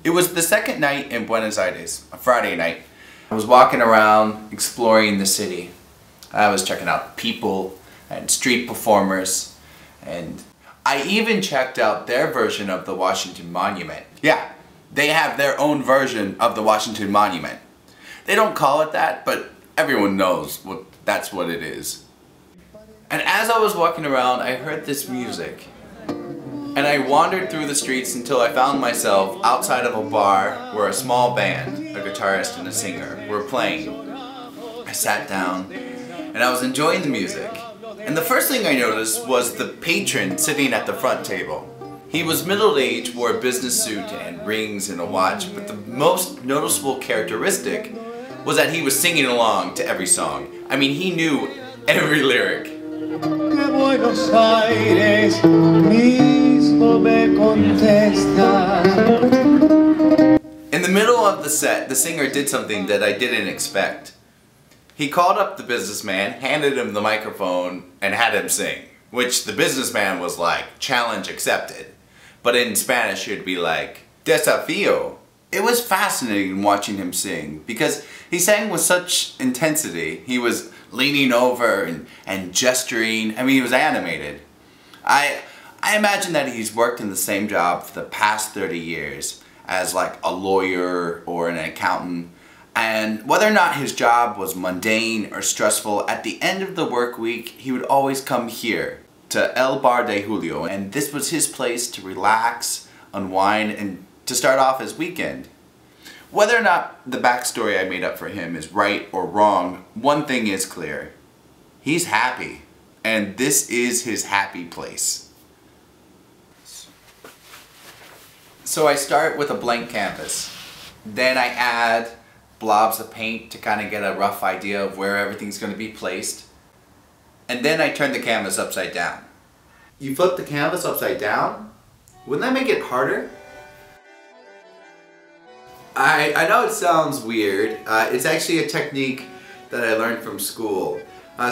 It was the second night in Buenos Aires, a Friday night. I was walking around exploring the city. I was checking out people and street performers, and I even checked out their version of the Washington Monument. Yeah, they have their own version of the Washington Monument. They don't call it that, but everyone knows that's what it is. And as I was walking around, I heard this music. And I wandered through the streets until I found myself outside of a bar where a small band, a guitarist and a singer, were playing. I sat down and I was enjoying the music. And the first thing I noticed was the patron sitting at the front table. He was middle-aged, wore a business suit and rings and a watch, but the most noticeable characteristic was that he was singing along to every song. I mean, he knew every lyric. Buenos Aires mismo me contesta. In the middle of the set, the singer did something that I didn't expect. He called up the businessman, handed him the microphone, and had him sing. Which the businessman was like, challenge accepted. But in Spanish it'd be like, desafío. It was fascinating watching him sing because he sang with such intensity. He was leaning over and gesturing. I mean, he was animated. I imagine that he's worked in the same job for the past 30 years as like a lawyer or an accountant. And whether or not his job was mundane or stressful, at the end of the work week, he would always come here to El Bar de Julio. And this was his place to relax, unwind, and to start off his weekend. Whether or not the backstory I made up for him is right or wrong, one thing is clear. He's happy, and this is his happy place. So I start with a blank canvas. Then I add blobs of paint to kind of get a rough idea of where everything's going to be placed. And then I turn the canvas upside down. You flip the canvas upside down? Wouldn't that make it harder? I know it sounds weird. It's actually a technique that I learned from school.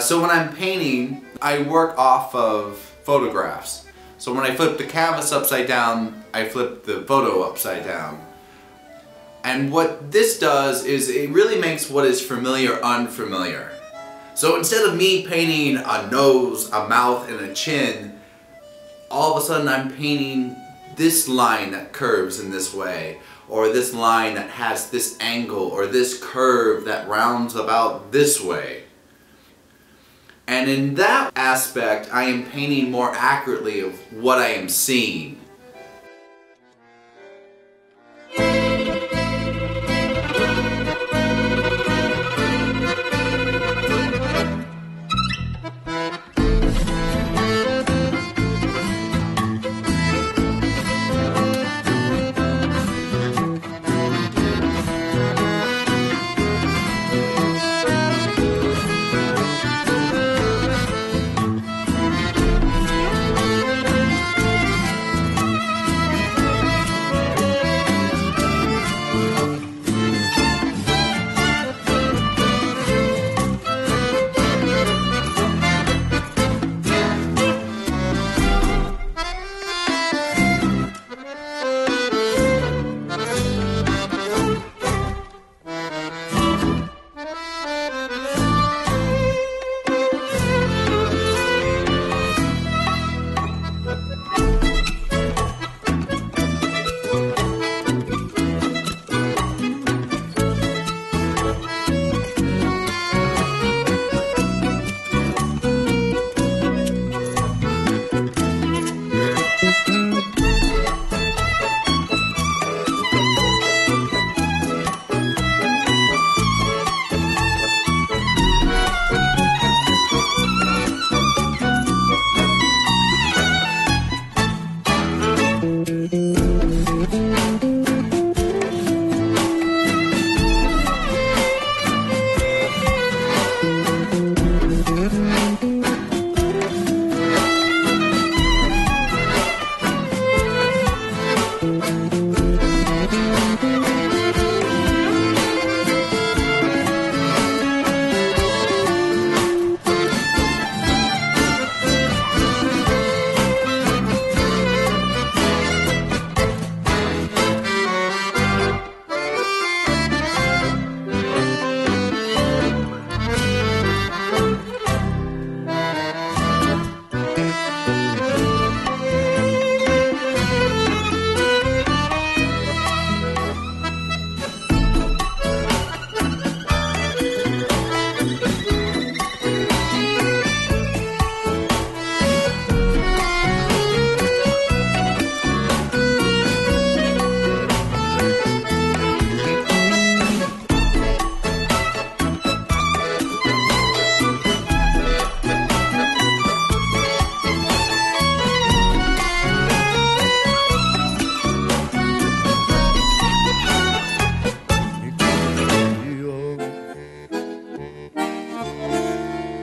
So when I'm painting, I work off of photographs. So when I flip the canvas upside down, I flip the photo upside down. And what this does is it really makes what is familiar unfamiliar. So instead of me painting a nose, a mouth, and a chin, all of a sudden I'm painting this line that curves in this way, or this line that has this angle, or this curve that rounds about this way. And in that aspect, I am painting more accurately of what I am seeing.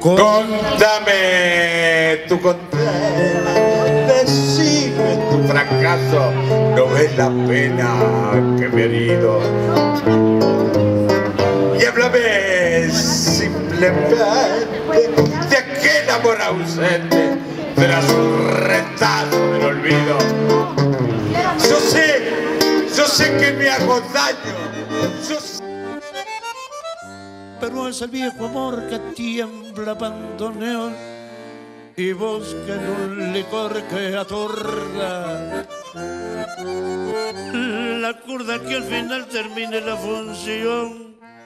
Contame tu condena, decime tu fracaso, no ves la pena que me he herido. Y háblame simplemente de aquel amor ausente tras un retazo del olvido. Yo sé que me hago daño, yo sé. Pero es el viejo amor que tiembla bandoneón y busca en un licor que atorda la curda que al final termine la función.